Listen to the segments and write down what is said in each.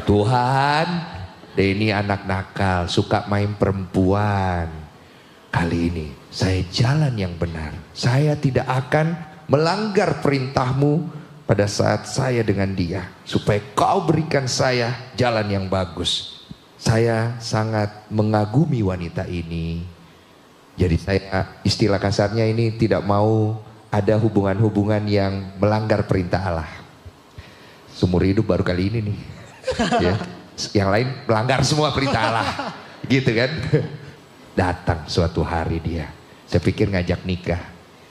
Tuhan, Denny anak nakal, suka main perempuan. Kali ini saya jalan yang benar. Saya tidak akan melanggar perintah-Mu pada saat saya dengan dia, supaya Kau berikan saya jalan yang bagus. Saya sangat mengagumi wanita ini. Jadi saya, istilah kasarnya ini, tidak mau ada hubungan-hubungan yang melanggar perintah Allah. Seumur hidup baru kali ini nih. Ya. Yang lain melanggar semua perintah Allah. Gitu kan. Datang suatu hari dia. Saya pikir ngajak nikah.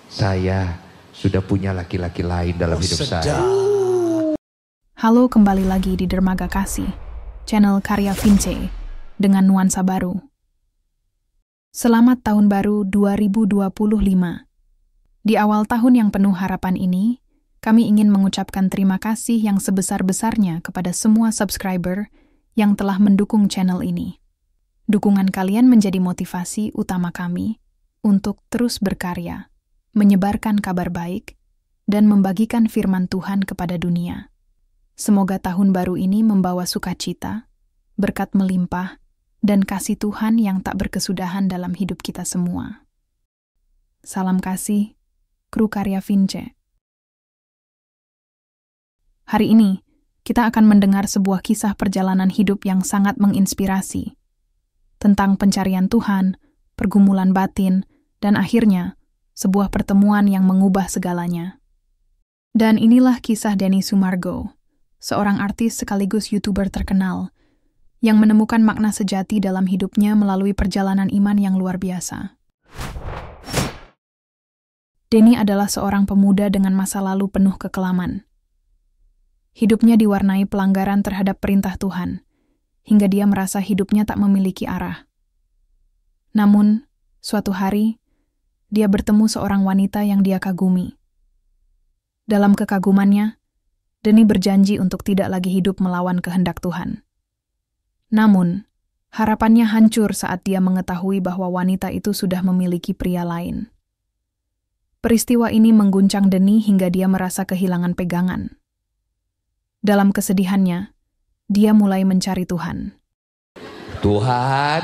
Saya sudah punya laki-laki lain dalam hidup saya. Halo, kembali lagi di Dermaga Kasih, channel karya Vince dengan nuansa baru. Selamat tahun baru 2025. Di awal tahun yang penuh harapan ini, kami ingin mengucapkan terima kasih yang sebesar-besarnya kepada semua subscriber yang telah mendukung channel ini. Dukungan kalian menjadi motivasi utama kami untuk terus berkarya, menyebarkan kabar baik, dan membagikan firman Tuhan kepada dunia. Semoga tahun baru ini membawa sukacita, berkat melimpah, dan kasih Tuhan yang tak berkesudahan dalam hidup kita semua. Salam kasih, kru karya Vince. Hari ini, kita akan mendengar sebuah kisah perjalanan hidup yang sangat menginspirasi, tentang pencarian Tuhan, pergumulan batin, dan akhirnya, sebuah pertemuan yang mengubah segalanya. Dan inilah kisah Denny Sumargo, seorang artis sekaligus YouTuber terkenal, yang menemukan makna sejati dalam hidupnya melalui perjalanan iman yang luar biasa. Denny adalah seorang pemuda dengan masa lalu penuh kekelaman. Hidupnya diwarnai pelanggaran terhadap perintah Tuhan, hingga dia merasa hidupnya tak memiliki arah. Namun, suatu hari, dia bertemu seorang wanita yang dia kagumi. Dalam kekagumannya, Denny berjanji untuk tidak lagi hidup melawan kehendak Tuhan. Namun, harapannya hancur saat dia mengetahui bahwa wanita itu sudah memiliki pria lain. Peristiwa ini mengguncang Denny hingga dia merasa kehilangan pegangan. Dalam kesedihannya, dia mulai mencari Tuhan. Tuhan,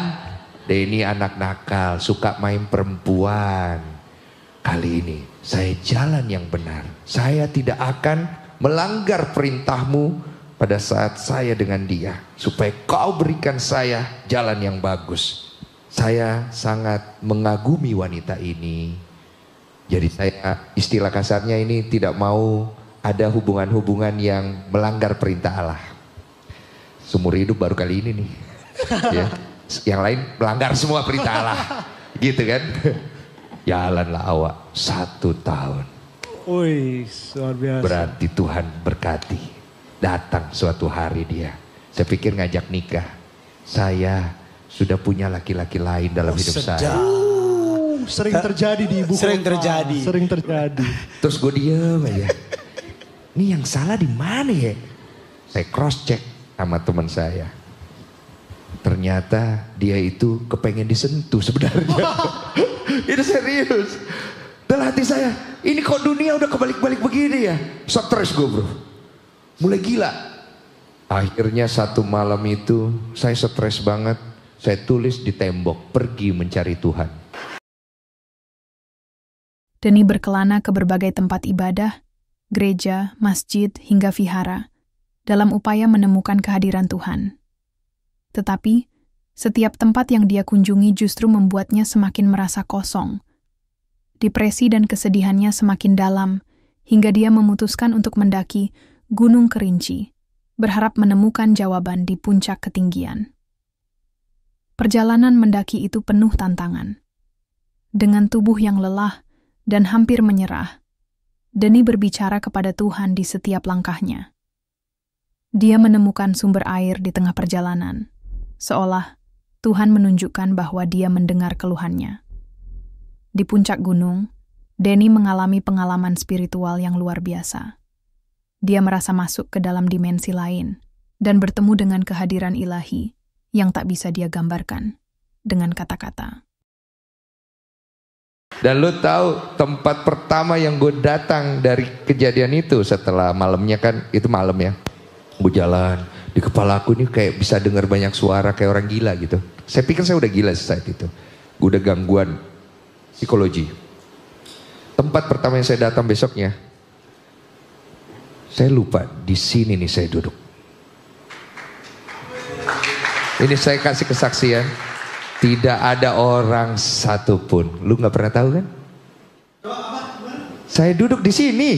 Denny anak nakal, suka main perempuan. Kali ini saya jalan yang benar. Saya tidak akan melanggar perintah-Mu pada saat saya dengan dia, supaya Kau berikan saya jalan yang bagus. Saya sangat mengagumi wanita ini. Jadi saya, istilah kasarnya ini, tidak mau ada hubungan-hubungan yang melanggar perintah Allah. Seumur hidup baru kali ini nih. Ya. Yang lain melanggar semua perintah Allah. Gitu kan. Jalanlah awak 1 tahun. Wih, luar biasa. Berarti Tuhan berkati. Datang suatu hari dia. Saya pikir ngajak nikah. Saya sudah punya laki-laki lain dalam hidup saya. Sering terjadi di ibu kota. Sering terjadi. Terus gue diem aja. Ini yang salah di mana ya? Saya cross check sama teman saya. Ternyata dia itu kepengen disentuh sebenarnya. Itu serius. Dalam hati saya, ini kok dunia udah kebalik-balik begini ya? Stres gue bro. Mulai gila. Akhirnya satu malam itu saya stres banget. Saya tulis di tembok, pergi mencari Tuhan. Denny berkelana ke berbagai tempat ibadah, gereja, masjid, hingga vihara, dalam upaya menemukan kehadiran Tuhan. Tetapi, setiap tempat yang dia kunjungi justru membuatnya semakin merasa kosong. Depresi dan kesedihannya semakin dalam, hingga dia memutuskan untuk mendaki Gunung Kerinci, berharap menemukan jawaban di puncak ketinggian. Perjalanan mendaki itu penuh tantangan. Dengan tubuh yang lelah dan hampir menyerah, Denny berbicara kepada Tuhan di setiap langkahnya. Dia menemukan sumber air di tengah perjalanan, seolah Tuhan menunjukkan bahwa dia mendengar keluhannya. Di puncak gunung, Denny mengalami pengalaman spiritual yang luar biasa. Dia merasa masuk ke dalam dimensi lain dan bertemu dengan kehadiran ilahi yang tak bisa dia gambarkan dengan kata-kata. Dan lu tahu tempat pertama yang gue datang dari kejadian itu setelah malamnya kan, itu malam ya. Gue jalan, Di kepala aku nih kayak bisa dengar banyak suara kayak orang gila gitu. Saya pikir saya udah gila saat itu. Gue udah gangguan psikologi. Tempat pertama yang saya datang besoknya, saya lupa di sini nih saya duduk. Ini saya kasih kesaksian. Tidak ada orang satupun. Lu nggak pernah tahu kan? Saya duduk di sini.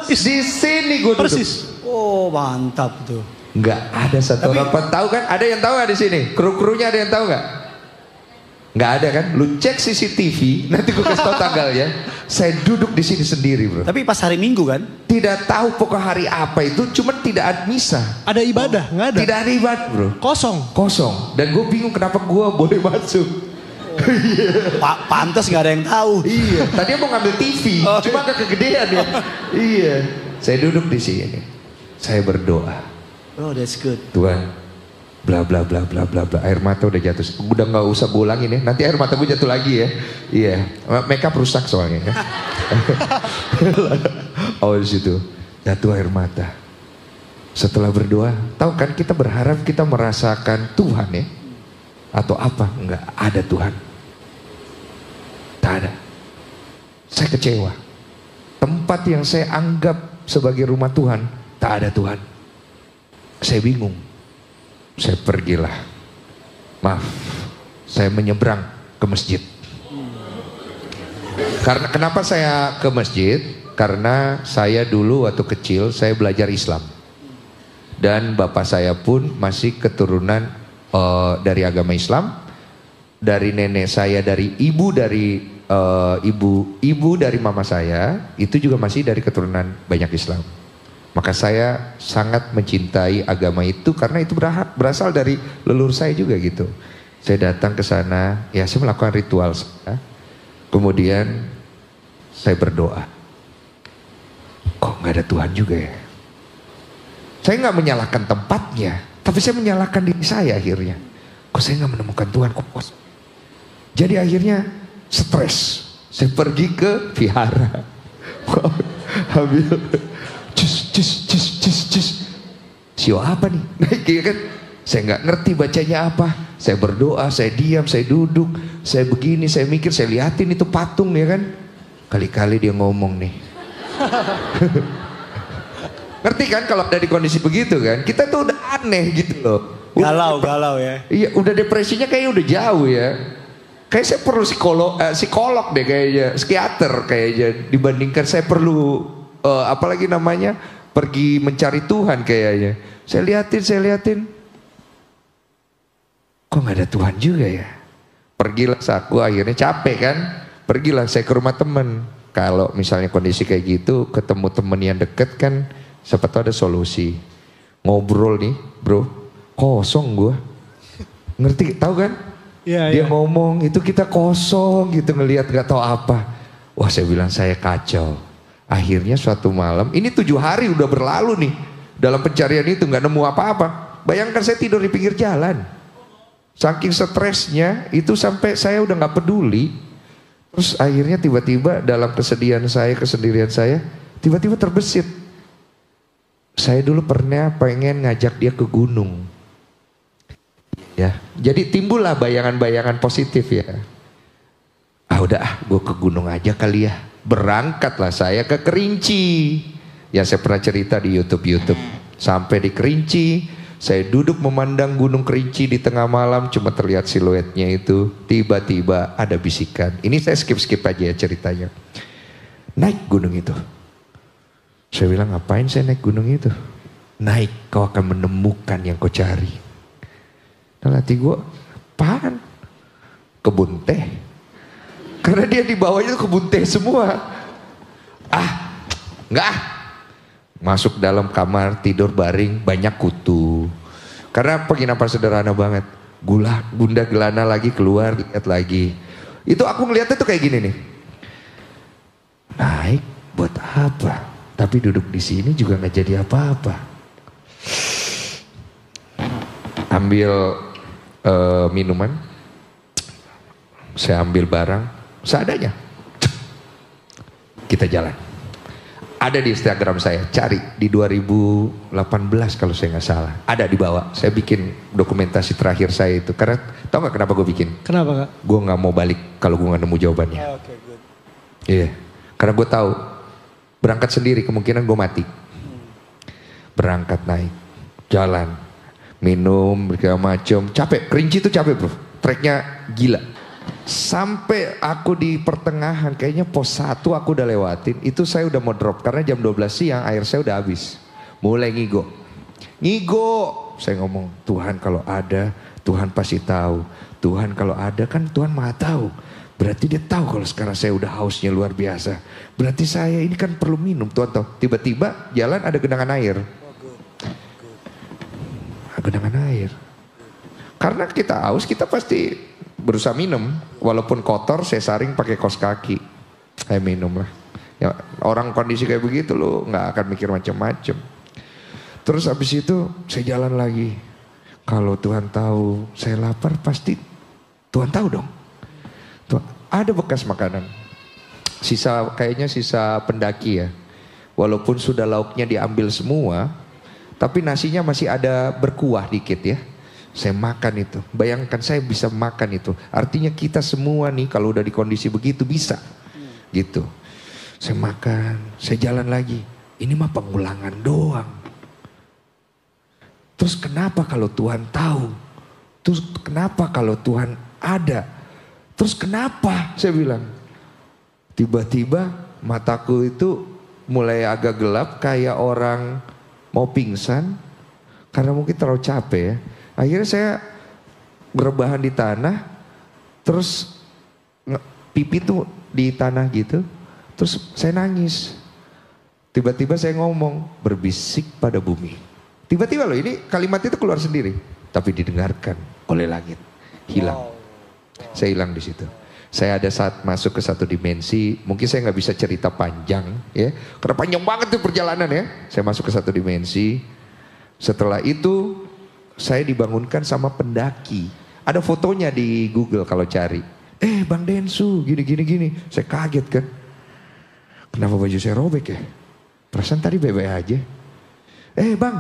Di sini gue duduk. Persis. Oh mantap tuh. Nggak ada satu orang pun tahu kan? Ada yang tahu nggak di sini? Kru-krunya ada yang tahu nggak? Nggak ada kan? Lu cek CCTV, nanti gue kasih tahu tanggalnya. Saya duduk di sini sendiri, bro. Tapi pas hari Minggu kan? Tidak tahu pokok hari apa itu, cuman tidak ada misa. Ada ibadah, nggak ada? Tidak ada ibadah, bro. Kosong. Dan gue bingung kenapa gue boleh masuk. Pantas nggak ada yang tahu. Iya. Tadi mau ngambil TV, cuma agak kegedean ya. Iya. Saya duduk di sini. Saya berdoa. Oh, that's good. Tuhan, bla bla bla bla bla bla, air mata udah jatuh, udah nggak usah gue ulangin ya, nanti air mata gue jatuh lagi ya. Iya, makeup rusak soalnya ya. Oh di situ jatuh air mata. Setelah berdoa, tahu kan kita berharap kita merasakan Tuhan ya, atau apa? Nggak ada Tuhan, tak ada. Saya kecewa. Tempat yang saya anggap sebagai rumah Tuhan, tak ada Tuhan. Saya bingung. Saya pergilah, maaf, saya menyeberang ke masjid. Karena kenapa saya ke masjid? Karena saya dulu waktu kecil saya belajar Islam, dan bapak saya pun masih keturunan dari agama Islam. Dari nenek saya, dari ibu dari mama saya itu juga masih dari keturunan banyak Islam. Maka saya sangat mencintai agama itu karena itu berasal dari leluhur saya juga gitu. Saya datang ke sana, ya saya melakukan ritual saya. Kemudian saya berdoa. Kok nggak ada Tuhan juga ya? Saya nggak menyalahkan tempatnya, tapi saya menyalahkan diri saya akhirnya. Kok saya nggak menemukan Tuhan? Kok kosong? Jadi akhirnya stres. Saya pergi ke vihara. Ambil Sio apa nih? Naik kan? Saya nggak ngerti bacanya apa. Saya berdoa, saya diam, saya duduk, saya begini, saya mikir, saya liatin itu patung ya kan. Kali-kali dia ngomong nih. Ngerti kan kalau ada di kondisi begitu kan? Kita tuh udah aneh gitu loh. Galau ya. Iya, udah depresinya kayaknya udah jauh ya. Kayak saya perlu psikolog deh kayaknya, psikiater kayaknya, dibandingkan saya perlu apalagi namanya pergi mencari Tuhan kayaknya. Saya liatin. Kok nggak ada Tuhan juga ya? Pergilah aku akhirnya capek kan. Pergilah saya ke rumah temen. Kalau misalnya kondisi kayak gitu, ketemu temen yang deket kan, siapa tahu ada solusi. Ngobrol nih, bro, kosong gua. Ngerti, tahu kan? Dia ngomong itu kita kosong gitu, ngelihat nggak tahu apa. Wah, saya bilang saya kacau. Akhirnya suatu malam, ini 7 hari udah berlalu nih. Dalam pencarian itu nggak nemu apa-apa. Bayangkan saya tidur di pinggir jalan. Saking stresnya itu sampai saya udah nggak peduli. Terus akhirnya tiba-tiba dalam kesendirian saya, tiba-tiba terbesit. Saya dulu pernah pengen ngajak dia ke gunung. Ya, jadi timbullah bayangan-bayangan positif ya. Gue ke gunung aja kali ya. Berangkatlah saya ke Kerinci. Ya saya pernah cerita di YouTube. Sampai di Kerinci, saya duduk memandang gunung Kerinci di tengah malam, cuma terlihat siluetnya itu. Tiba-tiba ada bisikan. Ini saya skip aja ya ceritanya. Naik gunung itu. Saya bilang, ngapain saya naik gunung itu? Naik, kau akan menemukan yang kau cari. Dan hati gue, apaan? Kebun teh. Karena dia di bawahnya itu kebun teh semua. Enggak. Masuk dalam kamar, tidur baring, banyak kutu. Karena penginapan sederhana banget. Bunda Gelana lagi keluar, lihat lagi. Itu aku ngeliatnya tuh kayak gini nih. Naik buat apa? Tapi duduk di sini juga nggak jadi apa-apa. Ambil minuman, saya ambil barang seadanya. Kita jalan. Ada di Instagram saya, cari di 2018 kalau saya nggak salah. Ada di bawah. Saya bikin dokumentasi terakhir saya itu. Karena tau nggak kenapa gue bikin? Kenapa Kak? Gue nggak mau balik kalau gue nggak nemu jawabannya. Oke, good. Iya, karena gue tahu berangkat sendiri kemungkinan gue mati. Berangkat naik, jalan, minum, segala macam, capek. Kerinci itu capek bro, treknya gila. Sampai aku di pertengahan, kayaknya pos 1 aku udah lewatin, itu saya udah mau drop karena jam 12 siang air saya udah habis. Mulai ngigo, saya ngomong, Tuhan kalau ada, Tuhan pasti tahu. Tuhan kalau ada kan Tuhan maha tahu. Berarti dia tahu kalau sekarang saya udah hausnya luar biasa. Berarti saya ini kan perlu minum, Tuhan tahu. Tiba-tiba jalan ada genangan air. Genangan air. Karena kita haus, kita pasti berusaha minum. Walaupun kotor, saya saring pakai kaos kaki. Saya minum lah. Ya, orang kondisi kayak begitu lo nggak akan mikir macam-macam. Terus habis itu saya jalan lagi. Kalau Tuhan tahu saya lapar, pasti Tuhan tahu dong. Ada bekas makanan. Kayaknya sisa pendaki ya. Walaupun sudah lauknya diambil semua, tapi nasinya masih ada berkuah dikit ya. Saya makan itu. Bayangkan saya bisa makan itu. Artinya kita semua nih kalau udah di kondisi begitu bisa. Gitu. Saya makan, saya jalan lagi. Ini mah pengulangan doang. Terus kenapa kalau Tuhan tahu? Terus kenapa kalau Tuhan ada? Terus kenapa? Saya bilang. Tiba-tiba mataku itu mulai agak gelap kayak orang mau pingsan. Karena mungkin terlalu capek ya. Akhirnya saya berbahan di tanah. Terus pipi tuh di tanah gitu. Terus saya nangis. Tiba-tiba saya ngomong, berbisik pada bumi. Tiba-tiba loh, ini kalimat itu keluar sendiri. Tapi didengarkan oleh langit. Hilang. Saya hilang di situ. Saya ada saat masuk ke satu dimensi. Mungkin saya nggak bisa cerita panjang ya. Karena panjang banget tuh perjalanan ya. Saya masuk ke satu dimensi. Setelah itu saya dibangunkan sama pendaki. Ada fotonya di Google kalau cari. Bang Densu gini. Saya kaget kan. Kenapa baju saya robek ya? Perasaan tadi bebe aja. Bang,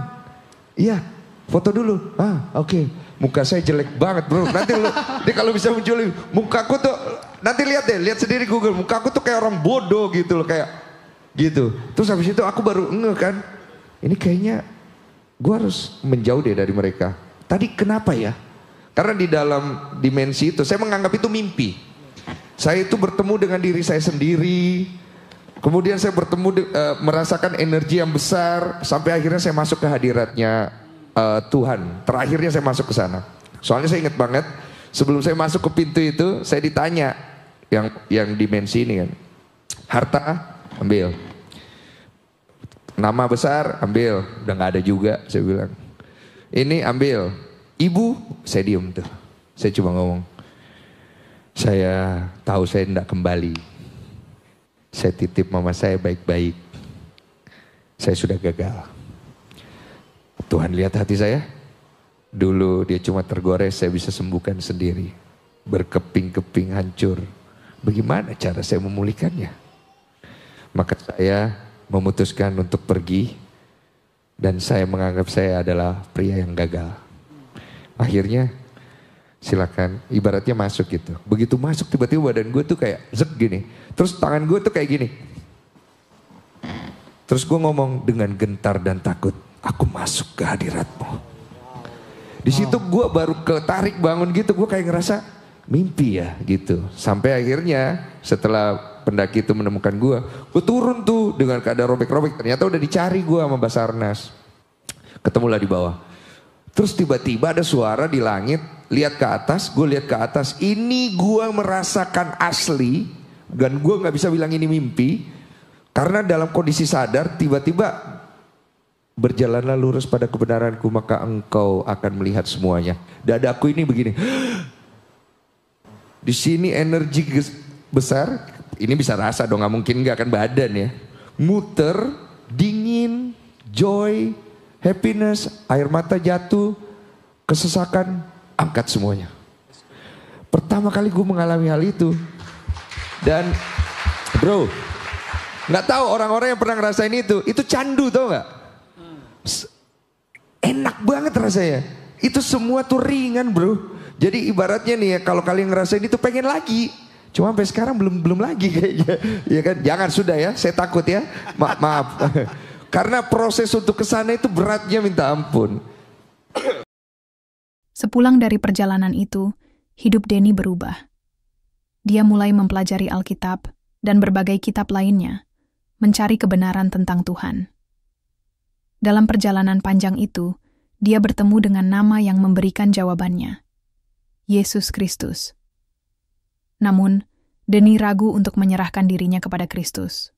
iya foto dulu. Oke. Muka saya jelek banget bro. Nanti kalau bisa muncul mukaku tuh, nanti lihat deh, lihat sendiri Google. Mukaku tuh kayak orang bodoh gitu loh, kayak gitu. Terus habis itu aku baru kan. Ini kayaknya gue harus menjauh deh dari mereka. Tadi kenapa ya? Karena di dalam dimensi itu saya menganggap itu mimpi. Saya itu bertemu dengan diri saya sendiri. Kemudian saya merasakan energi yang besar. Sampai akhirnya saya masuk ke hadiratnya Tuhan. Terakhirnya saya masuk ke sana. Soalnya saya ingat banget, sebelum saya masuk ke pintu itu, saya ditanya yang dimensi ini kan. Harta, ambil. Nama besar, ambil. Udah gak ada juga, saya bilang. Ini ambil. Ibu, saya diem tuh. Saya cuma ngomong, saya tahu saya tidak kembali. Saya titip mama saya baik-baik. Saya sudah gagal. Tuhan lihat hati saya. Dulu dia cuma tergores, saya bisa sembuhkan sendiri. Berkeping-keping hancur. Bagaimana cara saya memulihkannya? Maka saya memutuskan untuk pergi. Dan saya menganggap saya adalah pria yang gagal. Akhirnya silakan, ibaratnya masuk gitu. Begitu masuk tiba-tiba badan gue tuh kayak zek gini. Terus tangan gue tuh kayak gini. Terus gue ngomong dengan gentar dan takut. Aku masuk ke hadiratmu. Di situ gue baru ketarik bangun gitu. Gue kayak ngerasa mimpi ya gitu. Sampai akhirnya setelah pendaki itu menemukan gue turun tuh dengan keadaan robek-robek. Ternyata udah dicari gue sama Basarnas. Ketemulah di bawah. Terus tiba-tiba ada suara di langit. Lihat ke atas, gue lihat ke atas. Ini gue merasakan asli. Dan gue gak bisa bilang ini mimpi. Karena dalam kondisi sadar tiba-tiba berjalanlah lurus pada kebenaranku, maka engkau akan melihat semuanya. Dadaku ini begini. Di sini energi besar, ini bisa rasa dong, nggak mungkin nggak akan badan ya. Muter, dingin, joy, happiness, air mata jatuh, kesesakan, angkat semuanya. Pertama kali gue mengalami hal itu. Dan bro, Nggak tahu orang-orang yang pernah ngerasain itu candu tau nggak? Enak banget rasanya. Itu semua tuh ringan bro. Jadi ibaratnya nih ya, kalau kalian ngerasain itu pengen lagi. Cuma sampai sekarang belum lagi kayaknya. Ya kan? Jangan sudah ya, saya takut ya. Maaf. Karena proses untuk kesana itu beratnya minta ampun. Sepulang dari perjalanan itu, hidup Denny berubah. Dia mulai mempelajari Alkitab dan berbagai kitab lainnya, mencari kebenaran tentang Tuhan. Dalam perjalanan panjang itu, dia bertemu dengan nama yang memberikan jawabannya, Yesus Kristus. Namun, Denny ragu untuk menyerahkan dirinya kepada Kristus.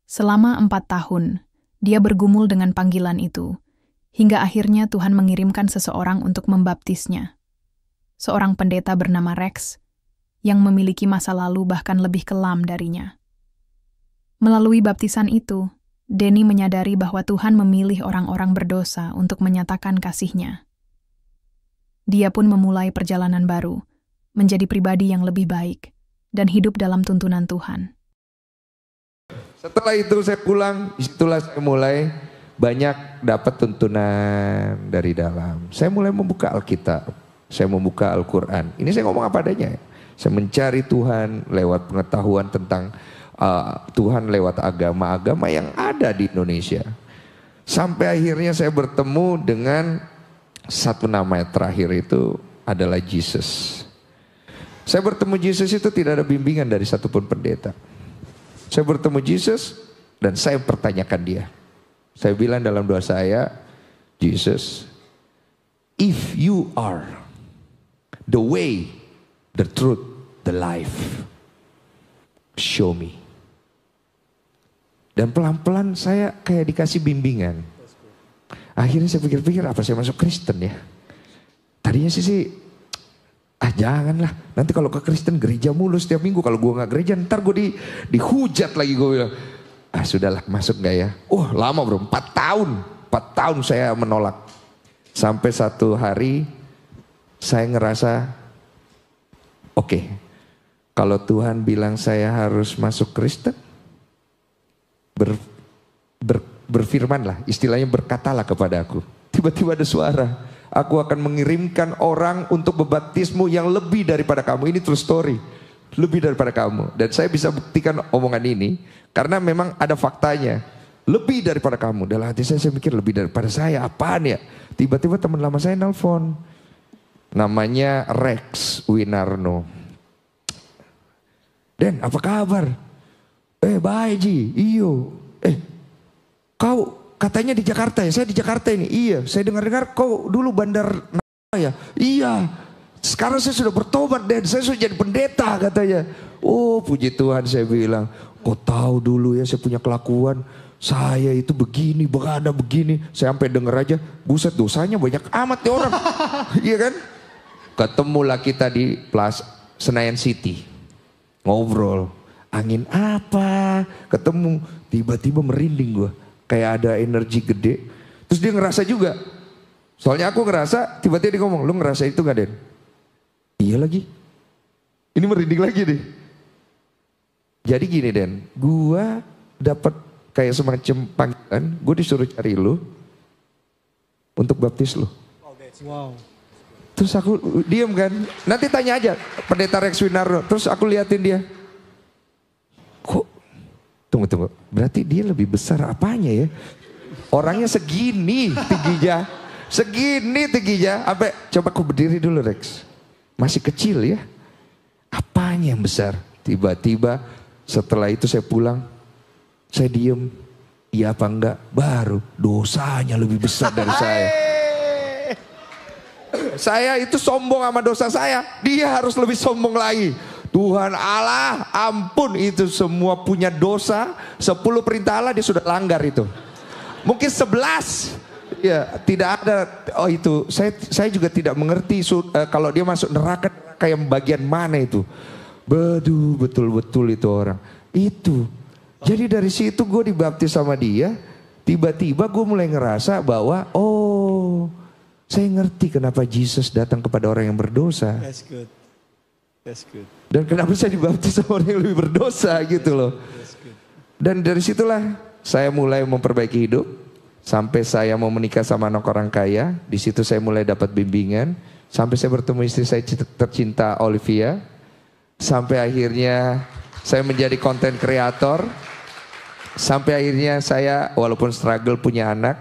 Selama 4 tahun, dia bergumul dengan panggilan itu, hingga akhirnya Tuhan mengirimkan seseorang untuk membaptisnya. Seorang pendeta bernama Rex, yang memiliki masa lalu bahkan lebih kelam darinya. Melalui baptisan itu, Denny menyadari bahwa Tuhan memilih orang-orang berdosa untuk menyatakan kasih-Nya. Dia pun memulai perjalanan baru, menjadi pribadi yang lebih baik, dan hidup dalam tuntunan Tuhan. Setelah itu saya pulang, disitulah saya mulai banyak dapat tuntunan dari dalam. Saya mulai membuka Alkitab, saya membuka Al-Quran. Ini saya ngomong apa adanya. Saya mencari Tuhan lewat pengetahuan tentang Tuhan lewat agama-agama yang ada di Indonesia. Sampai akhirnya saya bertemu dengan satu nama yang terakhir itu adalah Jesus. Saya bertemu Jesus itu tidak ada bimbingan dari satupun pendeta. Saya bertemu Jesus dan saya pertanyakan dia. Saya bilang dalam doa saya, Jesus, if you are the way, the truth, the life, show me. Dan pelan-pelan saya kayak dikasih bimbingan. Akhirnya saya pikir-pikir, apa saya masuk Kristen ya? Tadinya sih janganlah. Nanti kalau ke Kristen gereja mulu setiap minggu. Kalau gue gak gereja ntar gue dihujat lagi, gue bilang. Sudahlah, masuk gak ya? Lama bro, 4 tahun. 4 tahun saya menolak. Sampai satu hari saya ngerasa, oke, kalau Tuhan bilang saya harus masuk Kristen, berfirmanlah, istilahnya berkatalah kepada aku. Tiba-tiba ada suara, aku akan mengirimkan orang untuk membaptismu yang lebih daripada kamu. Ini true story, lebih daripada kamu. Dan saya bisa buktikan omongan ini karena memang ada faktanya. Lebih daripada kamu. Dalam hati saya mikir, lebih daripada saya, apaan ya? Tiba-tiba teman lama saya nelpon, namanya Rex Winarno. Den, apa kabar? Baik Ji, iyo. Kau katanya di Jakarta ya? Saya di Jakarta ini. Iya, saya dengar-dengar kau dulu bandar ya? Iya. Sekarang saya sudah bertobat Den, saya sudah jadi pendeta katanya. Oh puji Tuhan, saya bilang. Kau tahu dulu ya saya punya kelakuan. Saya itu begini, berada begini. Saya sampai denger aja, buset dosanya banyak amat ya orang. Iya kan? Ketemulah kita di Senayan City. Ngobrol. Angin apa? Ketemu. Tiba-tiba merinding gue. Kayak ada energi gede. Terus dia ngerasa juga. Soalnya aku ngerasa, tiba-tiba dia ngomong, lu ngerasa itu gak Den? Iya lagi. Ini merinding lagi deh. Jadi gini Den, gue dapat kayak semacam panggilan, gue disuruh cari lu untuk baptis lu. Wow. Terus aku diem kan, nanti tanya aja pendeta Rex Winarno. Terus aku liatin dia, kok tunggu, berarti dia lebih besar apanya ya? Orangnya segini tingginya, sampai coba aku berdiri dulu Rex, masih kecil ya, apanya yang besar? Tiba-tiba setelah itu saya pulang, saya diem, iya apa enggak, baru dosanya lebih besar dari saya. Saya itu sombong sama dosa saya, dia harus lebih sombong lagi. Tuhan Allah, ampun, itu semua punya dosa, 10 perintah Allah dia sudah langgar itu. Mungkin 11, ya tidak ada. Oh itu, saya juga tidak mengerti kalau dia masuk neraka kayak bagian mana itu. Betul itu orang. Itu. Jadi dari situ gue dibaptis sama dia. Tiba-tiba gue mulai ngerasa bahwa saya ngerti kenapa Yesus datang kepada orang yang berdosa. That's good. That's good. Dan kenapa saya dibaptis sama orang yang lebih berdosa gitu loh. That's good. Dan dari situlah saya mulai memperbaiki hidup. Sampai saya mau menikah sama anak orang kaya. Di situ saya mulai dapat bimbingan. Sampai saya bertemu istri saya tercinta Olivia. Sampai akhirnya saya menjadi konten kreator. Sampai akhirnya saya walaupun struggle punya anak.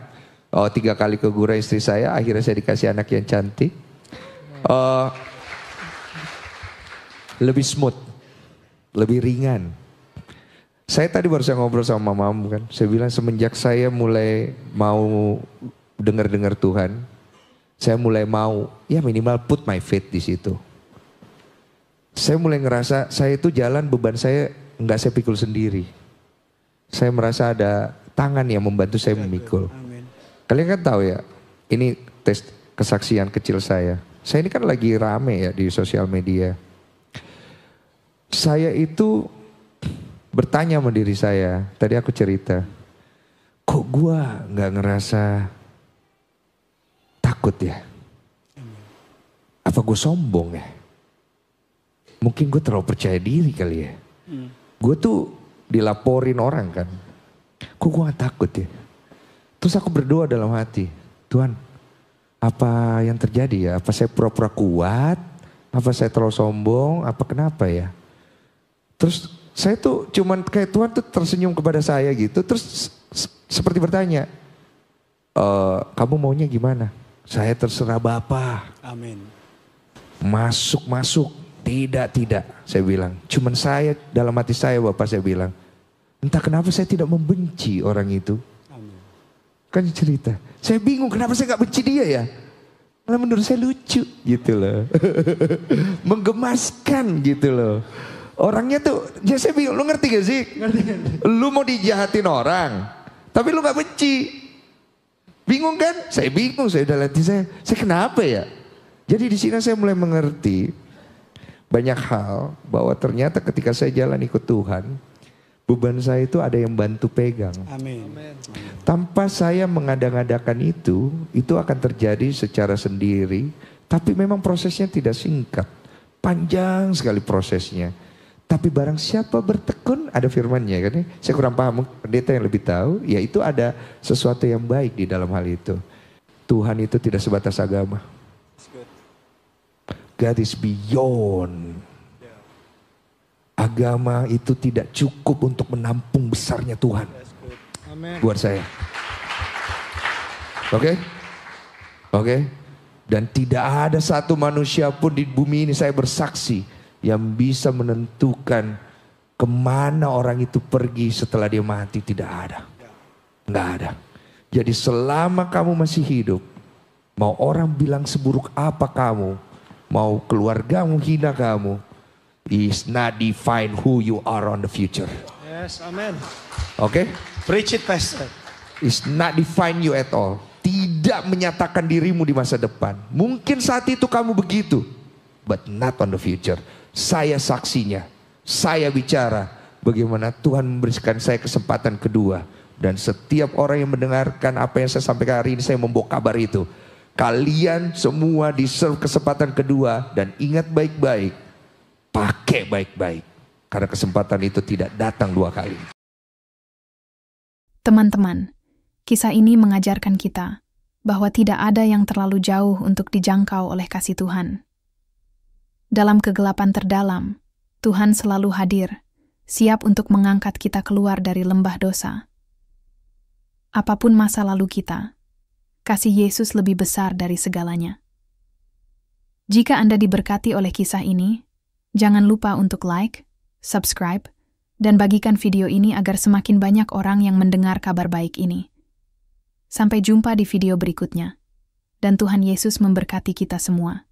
3 kali keguguran istri saya. Akhirnya saya dikasih anak yang cantik. Lebih smooth. Lebih ringan. Saya tadi baru saya ngobrol sama mamamu kan. Saya bilang semenjak saya mulai mau dengar Tuhan. Saya mulai mau ya minimal put my faith di situ. Saya mulai ngerasa saya itu jalan beban saya enggak saya pikul sendiri. Saya merasa ada tangan yang membantu saya memikul. Kalian kan tahu ya, ini tes kesaksian kecil saya. Saya ini kan lagi rame ya di sosial media. Saya itu bertanya sama diri saya, tadi aku cerita, kok gua gak ngerasa takut ya? Apa gue sombong ya? Mungkin gue terlalu percaya diri kali ya. Gue tuh dilaporin orang kan, kok gue gak takut ya? Terus aku berdoa dalam hati, Tuhan apa yang terjadi ya? Apa saya pura-pura kuat? Apa saya terlalu sombong? Apa kenapa ya? Terus saya tuh cuman kayak Tuhan tuh tersenyum kepada saya gitu. Terus seperti bertanya, kamu maunya gimana? Saya terserah Bapa. Amin. Masuk. Tidak. Saya bilang. Cuman saya dalam hati saya Bapak saya bilang. Entah kenapa saya tidak membenci orang itu. Amin. Kan cerita. Saya bingung kenapa saya gak benci dia ya. Malah menurut saya lucu gitu loh. Menggemaskan gitu loh. Orangnya tuh, ya saya bingung, lu ngerti gak sih? Ngerti. Lu mau dijahatin orang, tapi lu gak benci. Bingung kan? Saya bingung, saya udah latih saya kenapa ya? Jadi di sini saya mulai mengerti banyak hal bahwa ternyata ketika saya jalan ikut Tuhan, beban saya itu ada yang bantu pegang. Amin. Tanpa saya mengadang-adakan itu akan terjadi secara sendiri, tapi memang prosesnya tidak singkat. Panjang sekali prosesnya. Tapi barang siapa bertekun, ada firmannya kan ya. Saya kurang paham, pendeta yang lebih tahu, yaitu ada sesuatu yang baik di dalam hal itu. Tuhan itu tidak sebatas agama. God is beyond. Agama itu tidak cukup untuk menampung besarnya Tuhan. Buat saya. Oke? Dan tidak ada satu manusia pun di bumi ini saya bersaksi yang bisa menentukan kemana orang itu pergi setelah dia mati. Tidak ada. Nggak ada. Jadi selama kamu masih hidup, mau orang bilang seburuk apa kamu, mau keluargamu hina kamu, is not define who you are on the future. Yes, amen. Oke? Preach it, Pastor. Is not define you at all. Tidak menyatakan dirimu di masa depan. Mungkin saat itu kamu begitu, but not on the future. Saya saksinya. Saya bicara bagaimana Tuhan memberikan saya kesempatan kedua. Dan setiap orang yang mendengarkan apa yang saya sampaikan hari ini, saya membawa kabar itu. Kalian semua deserve kesempatan kedua. Dan ingat baik-baik, pakai baik-baik. Karena kesempatan itu tidak datang 2 kali. Teman-teman, kisah ini mengajarkan kita bahwa tidak ada yang terlalu jauh untuk dijangkau oleh kasih Tuhan. Dalam kegelapan terdalam, Tuhan selalu hadir, siap untuk mengangkat kita keluar dari lembah dosa. Apapun masa lalu kita, kasih Yesus lebih besar dari segalanya. Jika Anda diberkati oleh kisah ini, jangan lupa untuk like, subscribe, dan bagikan video ini agar semakin banyak orang yang mendengar kabar baik ini. Sampai jumpa di video berikutnya, dan Tuhan Yesus memberkati kita semua.